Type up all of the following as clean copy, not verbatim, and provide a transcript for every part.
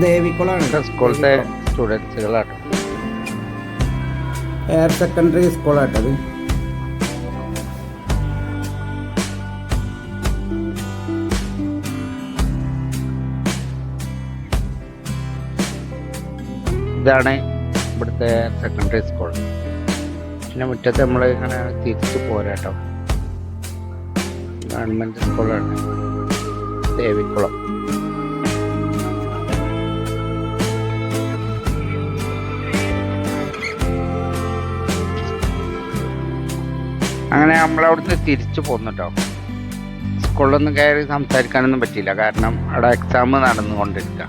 ദേവികുളമാണ്. സ്കൂളത്തെ സ്റ്റുഡൻസുകളാട്ടോ. Higher secondary സ്കൂളാട്ടത്. ഇതാണ് ഇവിടുത്തെ secondary school. പിന്നെ മുറ്റത്ത് നമ്മൾ ഇങ്ങനെ തിരിച്ചു പോരാട്ടോ. ഗവൺമെൻറ് സ്കൂളാണ് ദേവികുളം. അങ്ങനെ നമ്മളവിടുന്ന് തിരിച്ചു പോന്നിട്ടോ. സ്കൂളിലൊന്നും കയറി സംസാരിക്കാനൊന്നും പറ്റിയില്ല, കാരണം അവിടെ എക്സാം നടന്നുകൊണ്ടിരിക്കുക.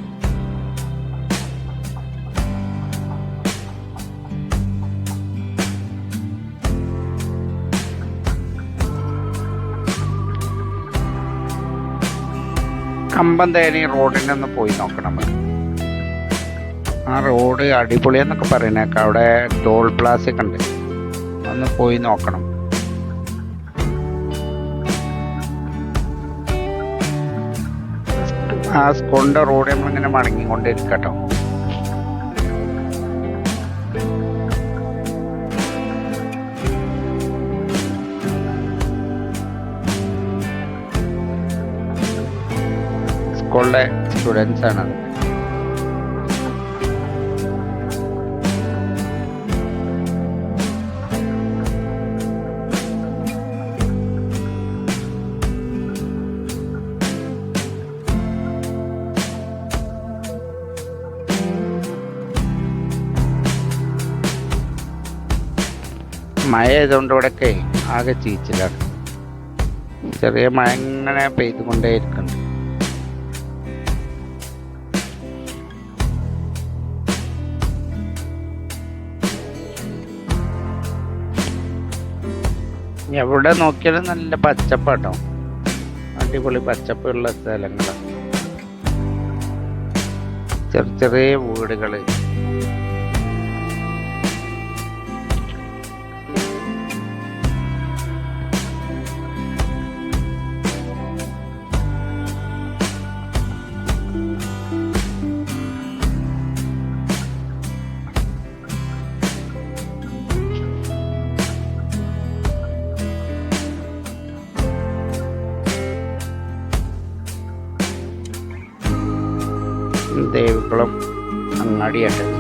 കമ്പന്തേനി റോഡിൻ്റെ ഒന്ന് പോയി നോക്കണം നമുക്ക്. ആ റോഡ് അടിപൊളിയെന്നൊക്കെ പറയുന്നേക്കാം. അവിടെ ടോൾ പ്ലാസ ഒക്കെ ഉണ്ട്, ഒന്ന് പോയി നോക്കണം. ആ സ്കൂളിൻ്റെ റോഡ് നമ്മളിങ്ങനെ മടങ്ങിക്കൊണ്ടിരിക്കട്ടോ. സ്കൂളിലെ സ്റ്റുഡൻസ് ആണ്. മഴ ആയതുകൊണ്ട് ഇവിടെയൊക്കെ ആകെ ചീച്ചിലാണ്. ചെറിയ മഴ ഇങ്ങനെ പെയ്തുകൊണ്ടേ ഇരിക്കുന്നുണ്ട്. എവിടെ നോക്കിയാലും നല്ല പച്ചപ്പാട്ടോ. അടിപൊളി പച്ചപ്പുള്ള സ്ഥലങ്ങളാണ്. ചെറിയ ചെറിയ വീടുകള്. ദേവികുളം അങ്ങാടിയാട്ടത്.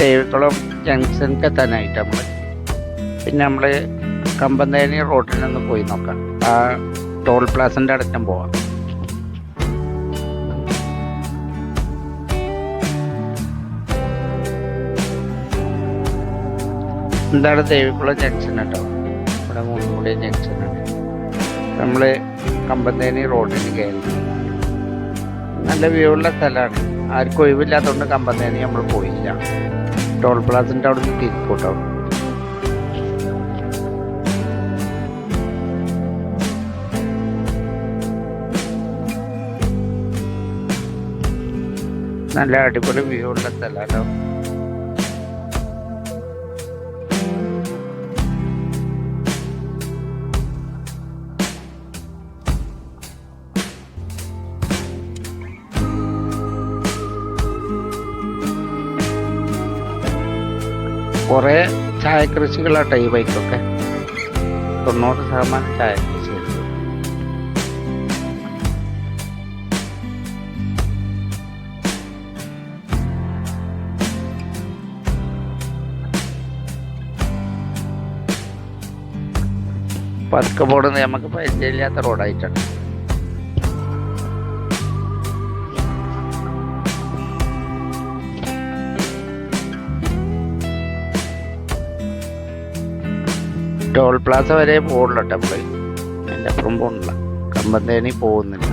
ദേവികുളം ജംഗ്ഷനൊക്കെ തന്നെ ആയിട്ട് പിന്നെ നമ്മൾ കമ്പന്തേനി റോഡിലൊന്ന് പോയി നോക്കാം. ആ ടോൾ പ്ലാസൻ്റെ അടുത്തും പോവാം. എന്താണ് ദേവികുളം ജംഗ്ഷൻ കേട്ടോ. ഇവിടെ മുൻകൂടി ജംഗ്ഷനാണ്. നമ്മൾ കമ്പന്തേനി റോഡിന് കയറി. നല്ല വ്യൂ ഉള്ള സ്ഥലമാണ്. ആർക്കും ഒഴിവില്ലാത്തതുകൊണ്ട് കമ്പന്തേനി നമ്മൾ പോയില്ല. ടോൾ പ്ലാസിൻ്റെ അവിടെ നിന്ന് തിരിക്കൂട്ടോ. നല്ല അടിപൊളി വ്യൂ ഉള്ള സ്ഥലമാട്ടോ. കുറേ ചായക്കൃഷികളാട്ടോ ഈ ബൈക്കൊക്കെ. 90% ചായക്കൃഷി. പതുക്കെ പോടുന്നത് നമുക്ക് പരിചയമില്ലാത്ത റോഡായിട്ടാണ്. ടോൾ പ്ലാസ വരെ പോകണില്ല നമ്മൾ. അതിൻ്റെ അപ്പുറം പോകണില്ല. കമ്പന്തേനി പോകുന്നില്ല.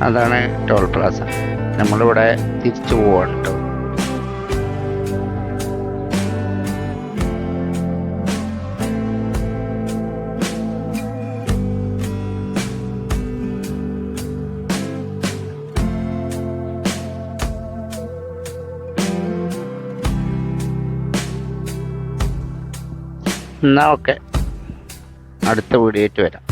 അതാണ് ടോൾ പ്ലാസ. നമ്മളിവിടെ തിരിച്ചു പോവാണ് കേട്ടോ. എന്നാ ഓക്കെ, അടുത്ത വീഡിയോ ആയിട്ട് വരാം.